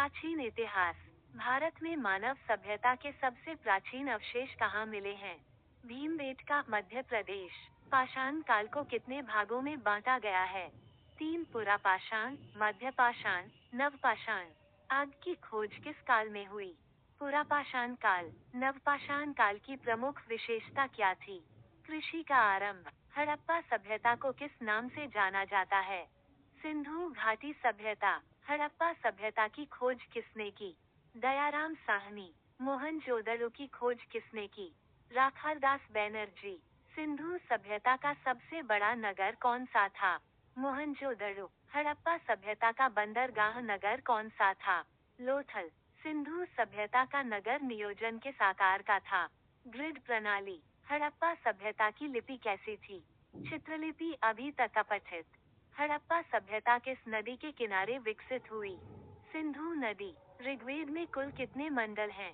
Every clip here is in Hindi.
प्राचीन इतिहास। भारत में मानव सभ्यता के सबसे प्राचीन अवशेष कहाँ मिले हैं? भीमबेटका, मध्य प्रदेश। पाषाण काल को कितने भागों में बांटा गया है? 3। पुरापाषाण, मध्यपाषाण, नवपाषाण। आग की खोज किस काल में हुई? पुरापाषाण काल। नवपाषाण काल की प्रमुख विशेषता क्या थी? कृषि का आरंभ। हड़प्पा सभ्यता को किस नाम से जाना जाता है? सिंधु घाटी सभ्यता। हड़प्पा सभ्यता की खोज किसने की? दयाराम साहनी। मोहनजोदड़ो की खोज किसने की? राखालदास बैनर्जी। सिंधु सभ्यता का सबसे बड़ा नगर कौन सा था? मोहनजोदड़ो। हड़प्पा सभ्यता का बंदरगाह नगर कौन सा था? लोथल। सिंधु सभ्यता का नगर नियोजन किस आकार का था? ग्रिड प्रणाली। हड़प्पा सभ्यता की लिपि कैसी थी? चित्रलिपि अभी तक अपठित। हड़प्पा सभ्यता किस नदी के किनारे विकसित हुई? सिंधु नदी। ऋग्वेद में कुल कितने मंडल हैं?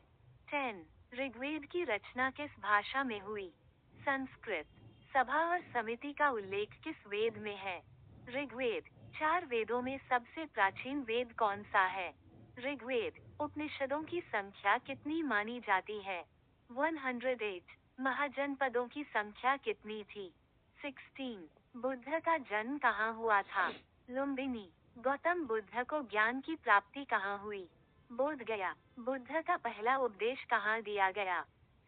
10। ऋग्वेद की रचना किस भाषा में हुई? संस्कृत। सभा और समिति का उल्लेख किस वेद में है? ऋग्वेद। 4 वेदों में सबसे प्राचीन वेद कौन सा है? ऋग्वेद। उपनिषदों की संख्या कितनी मानी जाती है? 108। महाजनपदों की संख्या कितनी थी? 16। बुद्ध का जन्म कहाँ हुआ था? लुम्बिनी। गौतम बुद्ध को ज्ञान की प्राप्ति कहाँ हुई? बोध गया। बुद्ध का पहला उपदेश कहाँ दिया गया?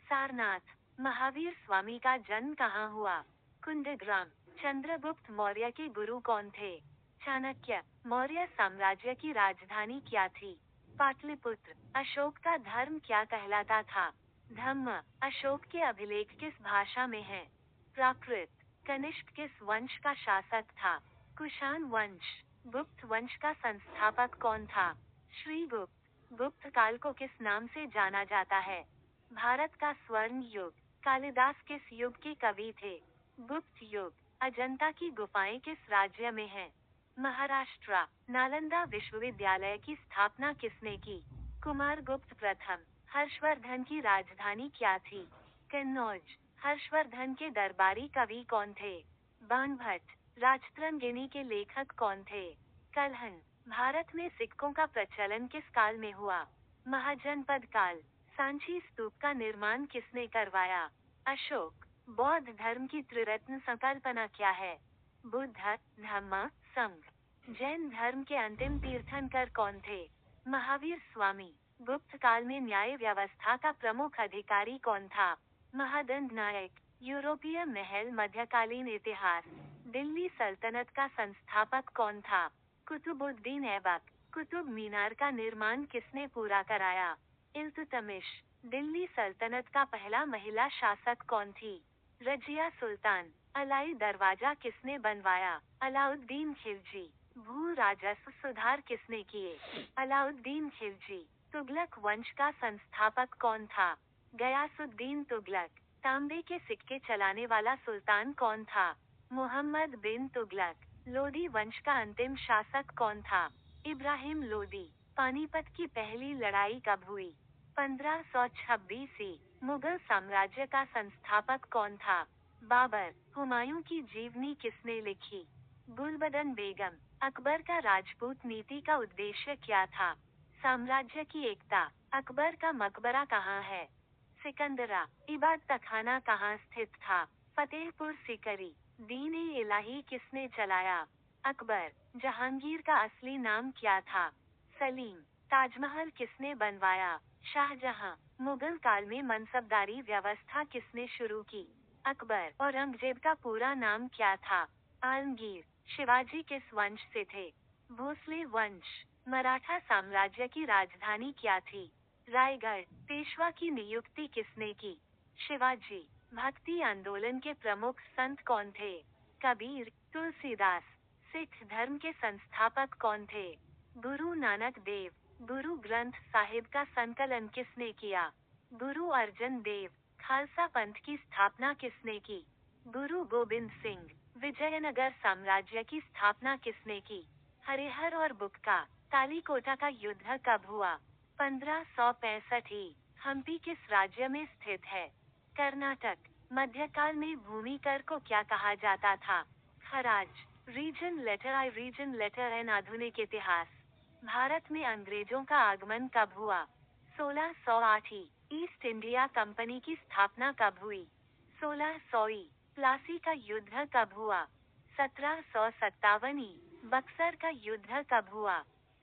सारनाथ। महावीर स्वामी का जन्म कहाँ हुआ? कुंडग्राम। चंद्रगुप्त मौर्य के गुरु कौन थे? चाणक्य। मौर्य साम्राज्य की राजधानी क्या थी? पाटलिपुत्र। अशोक का धर्म क्या कहलाता था? धम्म। अशोक के अभिलेख किस भाषा में हैं? प्राकृत। कनिष्क किस वंश का शासक था? कुषाण वंश। गुप्त वंश का संस्थापक कौन था? श्रीगुप्त। गुप्त काल को किस नाम से जाना जाता है? भारत का स्वर्ण युग। कालिदास किस युग के कवि थे? गुप्त युग। अजंता की गुफाएं किस राज्य में हैं? महाराष्ट्र। नालंदा विश्वविद्यालय की स्थापना किसने की? कुमारगुप्त प्रथम। हर्षवर्धन की राजधानी क्या थी? कन्नौज। हर्षवर्धन के दरबारी कवि कौन थे? बाणभट्ट। राजतरंगिणी के लेखक कौन थे? कल्हण। भारत में सिक्कों का प्रचलन किस काल में हुआ? महाजनपद काल। सांची स्तूप का निर्माण किसने करवाया? अशोक। बौद्ध धर्म की त्रिरत्न संकल्पना क्या है? बुद्ध, धम्म, संघ। जैन धर्म के अंतिम तीर्थंकर कौन थे? महावीर स्वामी। गुप्त काल में न्याय व्यवस्था का प्रमुख अधिकारी कौन था? महादंड नायक। यूरोपीय महल मध्यकालीन इतिहास। दिल्ली सल्तनत का संस्थापक कौन था? कुतुबुद्दीन ऐबक। कुतुब मीनार का निर्माण किसने पूरा कराया? इल्तुतमिश। दिल्ली सल्तनत का पहला महिला शासक कौन थी? रजिया सुल्तान। अलाई दरवाजा किसने बनवाया? अलाउद्दीन खिलजी। भू राजस्व सुधार किसने किए? अलाउद्दीन खिलजी। तुगलक वंश का संस्थापक कौन था? गयासुद्दीन तुगलक। तांबे के सिक्के चलाने वाला सुल्तान कौन था? मुहम्मद बिन तुगलक। लोदी वंश का अंतिम शासक कौन था? इब्राहिम लोदी। पानीपत की पहली लड़ाई कब हुई? 1526 ईस्वी। मुगल साम्राज्य का संस्थापक कौन था? बाबर। हुमायूं की जीवनी किसने लिखी? गुलबदन बेगम। अकबर का राजपूत नीति का उद्देश्य क्या था? साम्राज्य की एकता। अकबर का मकबरा कहाँ है? सिकंदरा। इबादतखाना कहाँ स्थित था? फतेहपुर सीकरी। दीन-ए इलाही किसने चलाया? अकबर। जहांगीर का असली नाम क्या था? सलीम। ताजमहल किसने बनवाया? शाहजहां। मुगल काल में मनसबदारी व्यवस्था किसने शुरू की? अकबर। औरंगजेब का पूरा नाम क्या था? आलमगीर। शिवाजी किस वंश से थे? भोसले वंश। मराठा साम्राज्य की राजधानी क्या थी? रायगढ़। पेशवा की नियुक्ति किसने की? शिवाजी। भक्ति आंदोलन के प्रमुख संत कौन थे? कबीर, तुलसीदास। सिख धर्म के संस्थापक कौन थे? गुरु नानक देव। गुरु ग्रंथ साहिब का संकलन किसने किया? गुरु अर्जन देव। खालसा पंथ की स्थापना किसने की? गुरु गोबिंद सिंह। विजयनगर साम्राज्य की स्थापना किसने की? हरिहर और बुक्का। तालीकोटा का युद्ध कब हुआ? 1565 ई। हम्पी किस राज्य में स्थित है? कर्नाटक। मध्यकाल में भूमि कर को क्या कहा जाता था? खराज। रीजन लेटर आई रीजन लेटर एन आधुनिक इतिहास। भारत में अंग्रेजों का आगमन कब हुआ? 1608। ईस्ट इंडिया कंपनी की स्थापना कब हुई? 1600। प्लासी का युद्ध कब हुआ? 1757। बक्सर का युद्ध कब हुआ?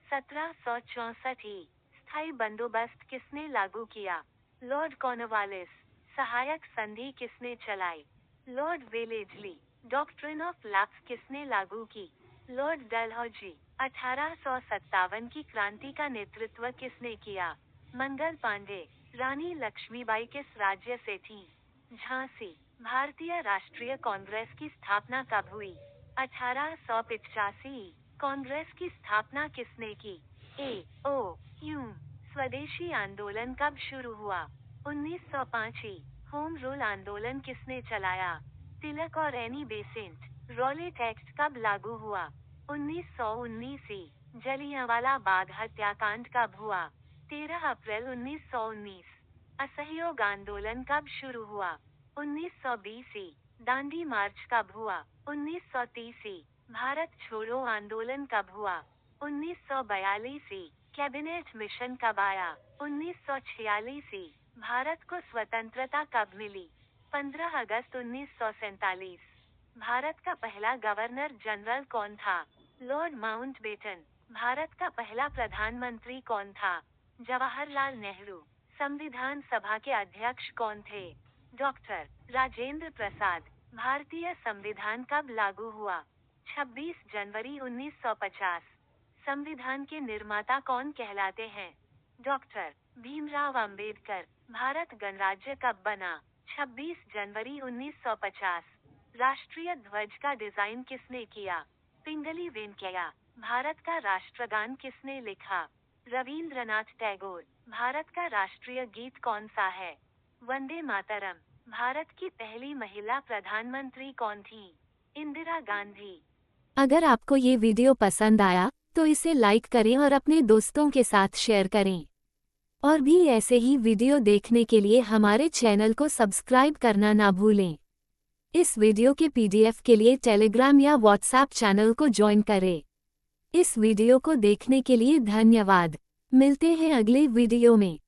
1764। स्थायी बंदोबस्त किसने लागू किया? Lord Cornwallis. सहायक संधि किसने चलाई? Lord Wellesley. Doctrine of lapse किसने लागू की? लॉर्ड डलहौजी। 1857 की क्रांति का नेतृत्व किसने किया? मंगल पांडे। रानी लक्ष्मीबाई किस राज्य से थी? झांसी। भारतीय राष्ट्रीय कांग्रेस की स्थापना कब हुई? 1885। कांग्रेस की स्थापना किसने की? ए ओ ह्यूम। स्वदेशी आंदोलन कब शुरू हुआ? 1905। होम रूल आंदोलन किसने चलाया? तिलक और एनी बेसेंट। रॉलेट एक्ट कब लागू हुआ? 1919। जलियांवाला बाग हत्याकांड कब हुआ? 13 अप्रैल 1919। असहयोग आंदोलन कब शुरू हुआ? 1920। दांडी मार्च कब हुआ? 1930। भारत छोड़ो आंदोलन कब हुआ? 1942। कैबिनेट मिशन कब आया? 1946। भारत को स्वतंत्रता कब मिली? 15 अगस्त 1947। भारत का पहला गवर्नर जनरल कौन था? Lord Mountbatten. भारत का पहला प्रधानमंत्री कौन था? जवाहरलाल नेहरू। संविधान सभा के अध्यक्ष कौन थे? डॉक्टर राजेंद्र प्रसाद। भारतीय संविधान कब लागू हुआ? 26 जनवरी 1950। संविधान के निर्माता कौन कहलाते हैं? डॉक्टर भीमराव अंबेडकर। भारत गणराज्य कब बना? 26 जनवरी 1950। राष्ट्रीय ध्वज का डिजाइन किसने किया? पिंगली वेंकैया। भारत का राष्ट्रगान किसने लिखा? रवींद्रनाथ टैगोर। भारत का राष्ट्रीय गीत कौन सा है? वंदे मातरम। भारत की पहली महिला प्रधानमंत्री कौन थी? इंदिरा गांधी। अगर आपको ये वीडियो पसंद आया तो इसे लाइक करें और अपने दोस्तों के साथ शेयर करें। और भी ऐसे ही वीडियो देखने के लिए हमारे चैनल को सब्सक्राइब करना ना भूलें। इस वीडियो के पीडीएफ के लिए टेलीग्राम या व्हाट्सएप चैनल को ज्वाइन करें। इस वीडियो को देखने के लिए धन्यवाद। मिलते हैं अगले वीडियो में।